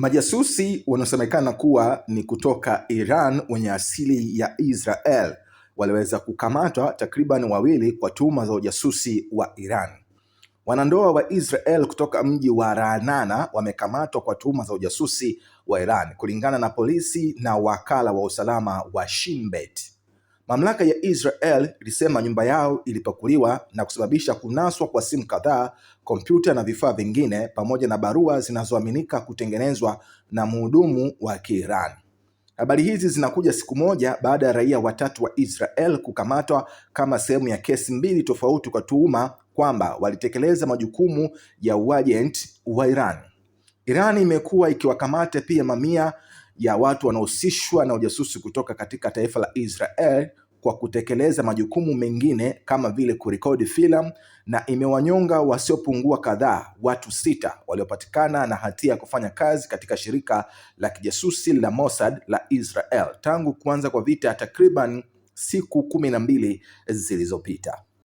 Majasusi wanaosemekana kuwa ni kutoka Iran wenye asili ya Israel waliweza kukamatwa takriban wawili kwa tuhuma za ujasusi wa Iran. Wanandoa wa Israel kutoka mji wa Ra'anana wamekamatwa kwa tuhuma za ujasusi wa Iran, kulingana na polisi na wakala wa usalama wa Shin Bet. Mamlaka ya Israel ilisema nyumba yao ilipakuliwa na kusababisha kunaswa kwa simu kadhaa, kompyuta na vifaa vingine, pamoja na barua zinazoaminika kutengenezwa na mhudumu wa Kiirani. Habari hizi zinakuja siku moja baada ya raia watatu wa Israel kukamatwa kama sehemu ya kesi mbili tofauti kwa tuhuma kwamba walitekeleza majukumu ya uajenti wa Iran. Iran imekuwa ikiwakamata pia mamia ya watu wanaohusishwa na ujasusi kutoka katika taifa la Israel kwa kutekeleza majukumu mengine kama vile kurekodi filamu, na imewanyonga wasiopungua kadhaa, watu 6 waliopatikana na hatia ya kufanya kazi katika shirika la kijasusi la Mossad la Israel tangu kuanza kwa vita takriban siku 12 zilizopita.